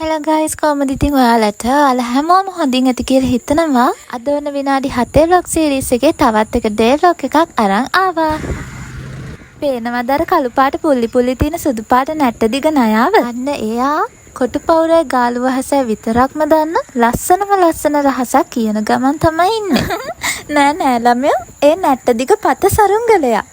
Hello guys, කොහොමද ඉතින් ඔයාලා හැමෝම හොඳින් ඇති කියලා හිතනවා. අද වන විනාඩි 7 vlog series එකේ තවත් එක day vlog එකක් අරන් ආවා. පේනවද අර කළු පාට පුල්ලි තියෙන සුදු පාට නැට්ට දිග නයාව? අන්න එයා කොටු පවුරේ ගාලු වහසයි විතරක්ම දන්න ලස්සන රහසක් කියන ගමන් තමයි ඉන්නේ. නෑ ළමයෝ, ඒ නැට්ට දිග පත සරුංගලයා.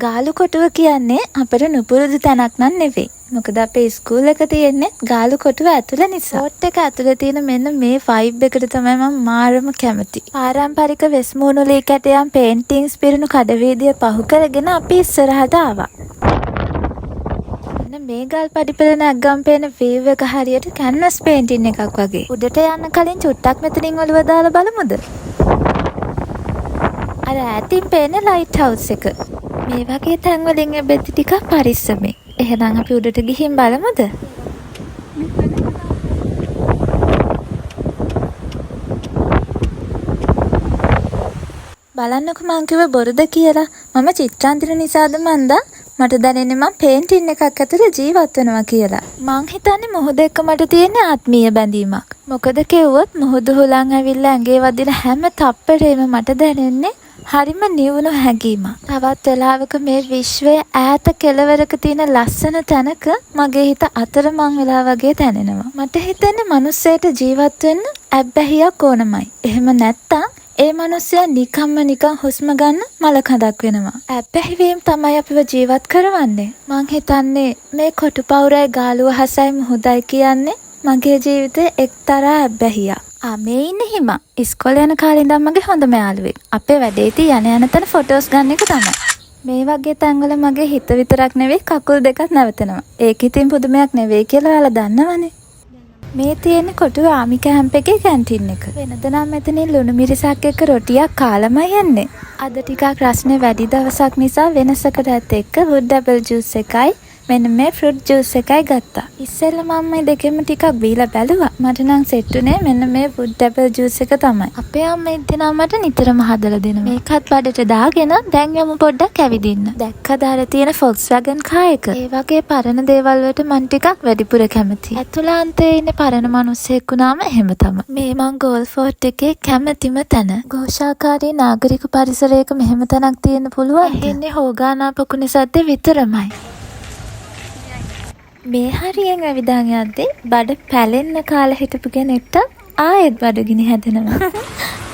ගාලු කොටුව කියන්නේ අපේ නුපුරුදු තැනක් නන් නෙවෙයි. මොකද අපේ ස්කූල් එක තියෙන්නේ ගාලු කොටුව ඇතුළ නිසා. ෆෝට් එක ඇතුළේ තියෙන මෙන්න මේ වයිබ් එකට තමයි මම මාරම කැමති. පාරම්පරික වෙස්මුණු ලී කැටයන් පේන්ටින්ග්ස් පිරුණු කඩවීදිය පහු කරගෙන අපි ඉස්සරහට ආවා. මේ ගල් පඩිපෙළ නැග්ගම් පේන වීව් එක හරියට කැන්වස් පේන්ටින් එකක් වගේ. උඩට යන්න කලින් චුට්ටක් මෙතනින් ඔළුව දාලා බලමුද? අර ඈතින් පේන ලයිට් හවුස් එක. මේ වගේ තැන් වලින් එබෙති ටිකක් පරිස්සමෙන්. එහෙනම් අපි උඩට ගිහින් බලමුද? බලන්නකො මං කිව්ව බොරුද කියලා. මම චිත්‍රාන්තින නිසාද මන්දා මට දැනෙන්නේ මං පේන්ටින් එකක් ඇතුළේ ජීවත් වෙනවා කියලා. මං හිතන්නේ මොහොත එක්ක මට තියෙන ආත්මීය බැඳීමක්. මොකද කිව්වොත් මොහොත හුලං ඇවිල්ලා ඇඟේ වදින හැම තප්පරේම මට දැනෙන්නේ හරිම නිවුණු හැඟීමක්. තවත් වෙලාවක මේ විශ්වයේ ඈත කෙළවරක තියෙන ලස්සන තැනක මගේ හිත අතරමං වෙලා වගේ දැනෙනවා. මට හිතෙන්නේ මිනිස්සෙට ජීවත් වෙන්න ඇබ්බැහියක් ඕනමයි. එහෙම නැත්තම් ඒ මිනිස්සයා නිකන් හුස්ම ගන්න මලකඳක් වෙනවා. ඇබ්බැහි වීම තමයි අපිව ජීවත් කරවන්නේ. මං හිතන්නේ මේ කොටු පවුරයි ගාලුව හසයි මුහුදයි කියන්නේ මගේ ජීවිතේ එක්තරා ඇබ්බැහියක්. මේ ඉන්නේ හිමා. ඉස්කෝලේ යන කාලේ ඉඳන් මගේ හොඳම යාළුවෙක්. අපේ වැඩේ ඉතින් යන තැන ෆොටෝස් ගන්න එක තමයි. මේ වගේ තැන්වල මගේ හිත විතරක් නෙවෙයි කකුල් දෙකත් නැවතෙනවා. ඒක ඉතින් පුදුමයක් නෙවෙයි කියලා ඔයාලා දන්නවනේ. මේ තියෙන කොටුව ආමි කැම්ප් එකේ කැන්ටින් එක. වෙනද නම් මෙතනින් ලුණු මිරිසක් එක්ක රොටියක් කාලමයි යන්නේ. අද ටිකක් රස්නේ වැඩි දවසක් නිසා වෙනසකට ඇත් එක්ක wood apple juice එකයි මෙන්න මේ ෆෘට් ජූස් එකයි ගත්තා. ඉස්සෙල්ලා මම මේ දෙකෙම ටිකක් බීලා බැලුවා. මට නම් සෙට් උනේ මෙන්න මේ wood apple juice එක තමයි. අපේ අම්මා ඉතින් මට නිතරම හදලා දෙනවා. මේකත් බඩට දාගෙන දැන් යමු පොඩ්ඩක් ඇවිදින්න. දැක්කද අර තියෙන Volkswagen car එක? ඒ වගේ පරණ දේවල් වලට මම ටිකක් වැඩිපුර කැමතියි. ඇතුළාන්තයේ ඉන්න පරණ මිනිස්සෙක් වුණාම එහෙම තමයි. මේ මං ගෝල් ෆෝර්ට් එකේ කැමැතිම තැන. ഘോഷාකාරී නාගරික පරිසරයක මෙහෙම තැනක් තියෙන්න පුළුවන්. එන්නේ හොගානා පොකුණේ සද්ද විතරමයි. මේ හරියෙන් ඇවිදාන් යද්දී බඩ පැලෙන්න කාලා හිටපු කෙනෙක්ට ආයෙත් බඩගිනි හැදෙනවා.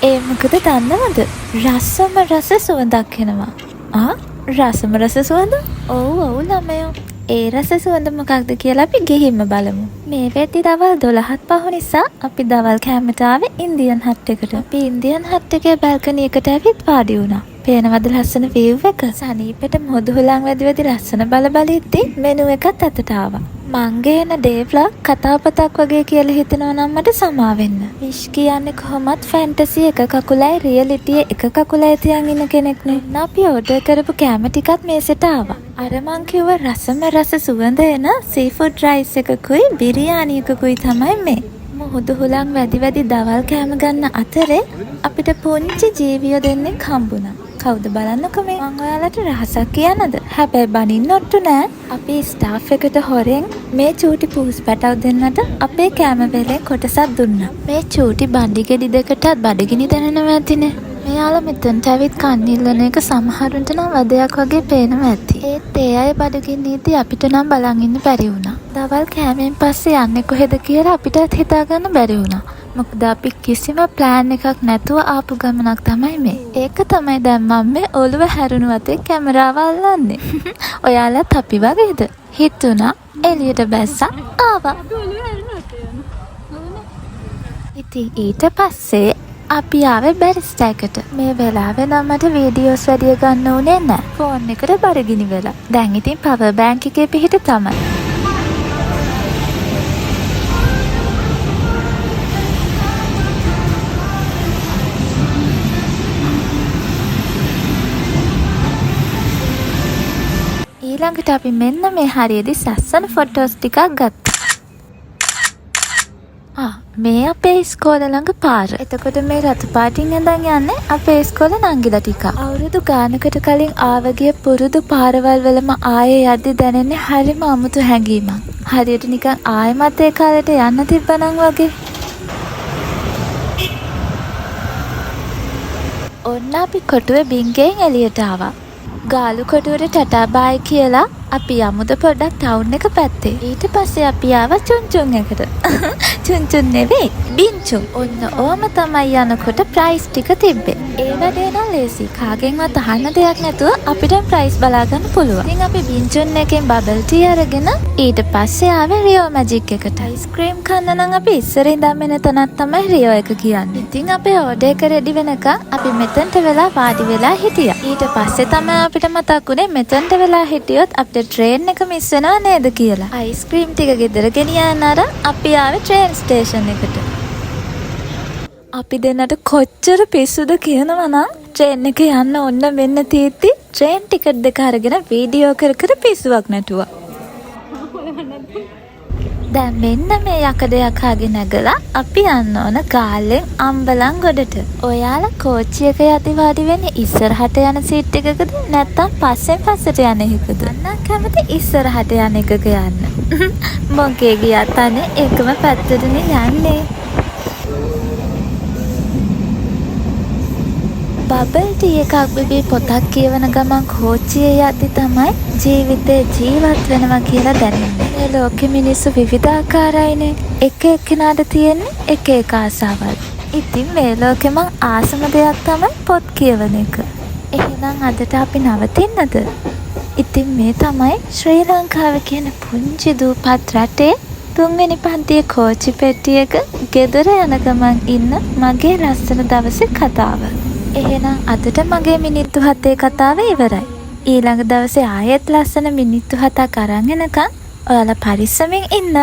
ඒ මොකද දන්නවද? රසම රස සුවඳක් එනවා. රසම රස සුවඳ? ඔව් ළමයෝ. ඒ රස සුවඳ මොකක්ද කියලා අපි ගිහින්ම බලමු. මේ වෙද්දි දවල් 12ත් පහු නිසා අපි දවල් කෑමට ආවේ ඉන්දියන් හට් එකට. අපි ඉන්දියන් හට් එකේ බල්කනි එකට ඇවිත් වාඩි වුණා. පේනවද ලස්සන වීව් එක? සනීපෙට මොහොත හුලං වැදි ලස්සන බල ඉද්දි මෙනු එකත් අතට ආවා. මංගේ එන ඩේ ව්ලොග් කතාපතක් වගේ කියලා හිතනවා නම් මට සමා වෙන්න. විශ් කියන්නේ කොහොමත් ෆැන්ටසි එක කකුලයි රියැලිටි එක කකුලයි තියන් ඉන්න කෙනෙක් නේ. අපි ඕඩර් කරපු කෑම ටිකත් මේසෙට ආවා. අර මං කිව්ව රසම රස සුවඳ එන සීෆුඩ් රයිස් එකකුයි බිරියානි එකකුයි තමයි මේ. මොහොත හුලං වැදි දවල් කෑම ගන්න අතරේ අපිට පුංචි ජීවියෝ දෙන්නෙක් හම්බුණා. කවුද බලන්නකො මේ? මං ඔයාලට රහසක් කියන්නද? හැබැයි බනින්න ඔට්ටු නෑ. අපි ස්ටාෆ් එකට හොරෙන් මේ චූටි පූස් පැටව දෙන්නට අපේ කෑම වේලෙන් කොටසක් දුන්නා. මේ චූටි බණ්ඩි ගෙඩි දෙකටත් බඩගිනි දැනෙනවා ඇතිනේ. මෙයාලා මෙතනට ඇවිත් කන් ඉල්ලන එක සමහරුන්ට නම් වදයක් වගේ පේනවා ඇති. ඒත් ඒ අය බඩගිනි ඉදී අපිට නම් බලන් ඉන්න බැරි වුණා. දවල් කෑමෙන් පස්සේ යන්නේ කොහෙද කියලා අපිටත් හිතාගන්න බැරි වුණා. මොකද අපි කිසිම ප්ලෑන් එකක් නැතුව ආපු ගමනක් තමයි මේ. ඒක තමයි දැන් මම මේ ඔළුව හැරුණු අතේ කැමරාව අල්ලන්නේ. ඔයාලත් අපි වගේද? හිතුණා එළියට බැස්සා ආවා. ඉතින් ඊට පස්සේ අපි ආවේ බැරිස්ටා එකට. මේ වෙලාවේ නම් මට වීඩියෝස් වැඩිය ගන්න උනේ නැහැ. ෆෝන් එකට බඩගිනි වෙලා. දැන් ඉතින් පවර් බැංක් එකේ පිහිට තමයි. ඊළඟට අපි මෙන්න මේ හරියදී ලස්සන ෆොටෝස් ටිකක් ගත්තා. මේ අපේ ඉස්කෝල ළඟ පාර. එතකොට මේ රතු පාටින් ඉඳන් යන්නේ අපේ ඉස්කෝල නංගිලා ටික. අවුරුදු ගානකට කලින් ආවගේ පුරුදු පාරවල් වලම ආයේ යද්දි දැනෙන්නේ හරිම අමුතු හැඟීමක්. හරියට නිකන් ආයෙමත් ඒ කාලේට යන්න තිබ්බනම් වගේ. ඔන්න අපි කොටුවේ බින්ගෙන් එළියට ආවා. ගාලු කොටුවට ටටා බායි කියලා අපි යමුද පොඩ්ඩක් ටවුන් එක පැත්තේ. ඊට පස්සේ අපි ආවා චුන්චුන් එකට. චුන්චුන් නෙවෙයි බින්චුන්. ඔන්න ඕම තමයි යනකොට ප්‍රයිස් ටික තිබ්බේ. ඒ වැඩේ නම් ලේසි. කාගෙන්වත් අහන්න දෙයක් නැතුව අපිට ප්‍රයිස් බලා ගන්න පුළුවන්. ඉතින් අපි බින්චුන් එකෙන් බබල් ටී අරගෙන ඊට පස්සේ ආවේ රියෝ මැජික් එකට. අයිස්ක්‍රීම් කන්න නම් අපි ඉස්සර ඉඳන් මෙන්න තැනක් තමයි රියෝ එක කියන්නේ. ඉතින් අපේ ඕඩර් එක රෙඩි වෙනකන් අපි මෙතනට වෙලා වාඩි වෙලා හිටියා. ඊට පස්සේ තමයි අපිට මතක් වුණේ මෙතනට වෙලා හිටියොත් අපිට ට්‍රේන් එක මිස් වෙනව නේද කියලා. අයිස්ක්‍රීම් ටික ගෙදර ගෙනියන්න අර අපි ආවේ ට්‍රේන් ස්ටේෂන් එකට. අපි දෙන්නට කොච්චර පිස්සුද කියනවා නම් ට්‍රේන් එක යන්න ඔන්න මෙන්න තීත්ති ට්‍රේන් ටිකට් දෙක අරගෙන වීඩියෝ කර කර පිස්සුවක් නැටුවා. දැන් මෙන්න මේ යකඩ යකාගේ නැගලා අපි යන්න ඕන ගාල්ලෙන් අම්බලන් ගොඩට. ඔයාලා කෝච්චි එක යටි වාඩි වෙන්නේ ඉස්සරහට යන සීට් එකකද නැත්නම් පස්සෙන් පස්සට යන එකකද? මම කැමති ඉස්සරහට යන එකක යන්න. මොකේ ගියත් අනේ එකම පැත්තටනේ යන්නේ. බබල් ටී එකක් බිබී පොතක් කියවන ගමන් කෝච්චියේ යද්දි තමයි ජීවිතේ ජීවත් වෙනවා කියලා දැනෙන්නේ. මේ ලෝකෙ මිනිස්සු විවිධාකාරයිනේ. එක එක්කෙනාට තියෙන්නේ එක එක ආසාවල්. ඉතින් මේ ලෝකෙ මං ආසම දෙයක් තමයි පොත් කියවන එක. එහෙනම් අදට අපි නවතින්නද? ඉතින් මේ තමයි ශ්‍රී ලංකාව කියන පුංචි දූපත් රටේ 3 වෙනි පන්තියේ කෝච්චි පෙට්ටියක ගෙදර යන ගමන් ඉන්න මගේ ලස්සන දවසේ කතාව. එහෙනම් අදට මගේ මිනිත්තු 7 කතාව ඉවරයි. ඊළඟ දවසේ ආයෙත් ලස්සන මිනිත්තු 7ක් අරන් එනකන් ඔයාලා පරිස්සමින් ඉන්න.